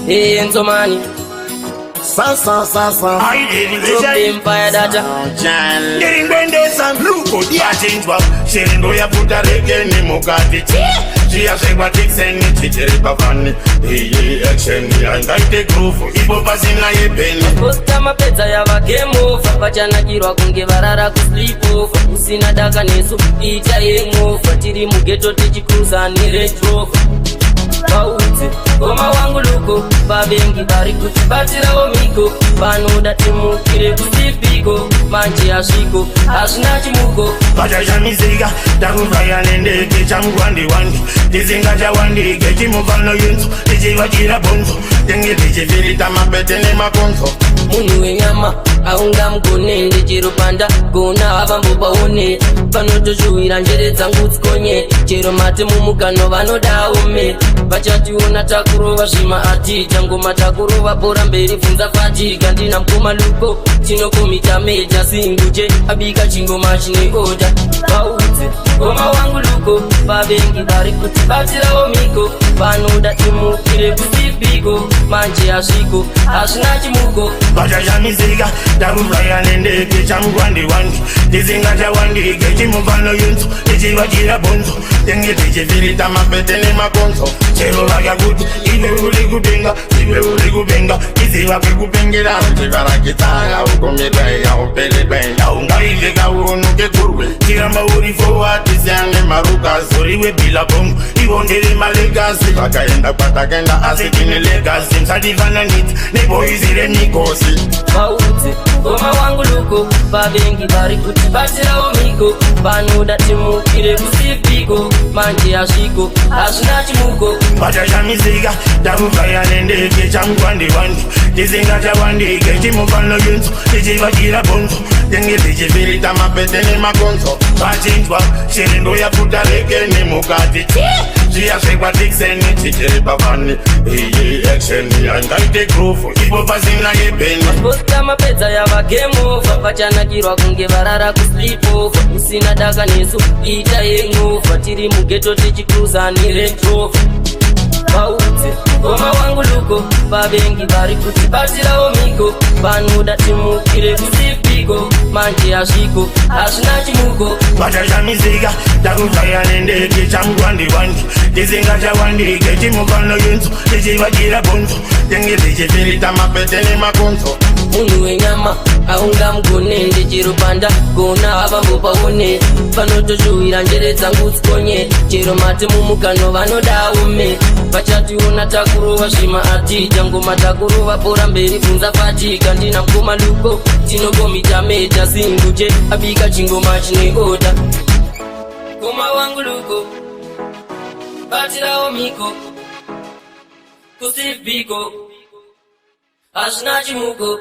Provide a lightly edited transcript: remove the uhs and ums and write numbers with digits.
Enzo Mani I didn't Empire Data getting bended some look good yachinjwa shirindo yaputa regeni mukati chiyasvekwa tikiseni chichiri pafani iyi action yangaite groove ipo pasina yepeni posta mapedza yava game over vachanakirwa kunge varara kusleep over usina daka nesu ita hangover tiri mugeto tichikruza neRange Rover vaudze goma wangu luko vavengi vari kutibatirawo miko vanoda timukire kusipiko manje asviko hazvina chimuko vachashamizika takuvaya nendege chamugwandiwandi tisingachawandike chimufano yinzo tichivachira bonzo tenge tichifirita mapete nemakonzo munhu wenyama aungamugone chero panda gona havambopaone vanotoshuhwira njere dzangu dzikonye chero mate mumugano vanodaome vachationa takurova zvima atita ngoma takurova bhora mberi bvunza fatika ndina mukoma luko tinokomita meja singuje abika chingoma chine oda vaudze goma wangu luko vavengi vari kutibatirawo miko vanoda timukire kusipiko manje asviko hazvina chimuko vachashamizika takuvaya nendege chamugwandiwandi tisingachawandike chimufano yinzo tichivachira bonzo tenge tichifirita mapete nemakonzo chero vakakuti ive uri kupenga ive uri kupenga iziva kwekupengera tivarakitaya ukomedaya upeledaya ungaiveka uonoke kurwe tiramba uri forward siyange marukazoriwe bila bongo ivo ndere malegasi vakaenda kwatakaenda asi tine legasi msatifananiti neboizire mikosi vaudze goma wangu luko vavengi vari kutibatirawo miko vanoda timukire kusipiko manje asviko hazvina chimuko vachashamizika takuvaya nendege chamugwandiwandi tisingachawandike chimufano yinzo tichivachira bonzo tenge tichifirita mapete nemakonzo vachinjwa shirindo yaputa regeni mukati zviyasvekwa tikiseni chichiri pafani iyi action yangaite groove ipo pasina yepeni posta mapedza yava game over vachanakirwa kunge varara kusleep over usina daka nesu ita hangover tiri mugeto tichikruza neRange Rover vaudze goma wangu luko vavengi vari kutibatirawo miko vanoda timukire kusipiko manje asviko hazvina chimuko vachashamizika takuvaya nendege chamugwandiwandi tisingachawandike chimufano yinzo tichivachira bonzo tenge tichifirita mapete nemakonzo munhu wenyama aungamugone chero panda gona havambopaone vanotoshuhwira njere dzangu dzikonye chero mate mumugano vanodaome vachationa takurova zvima atita ngoma takurova bhora mberi bvunza fatika ndina mukoma luko tinokomita meja singuje abika chingoma chine oda goma wangu luko batirawo miko kusipiko hazvina chimuko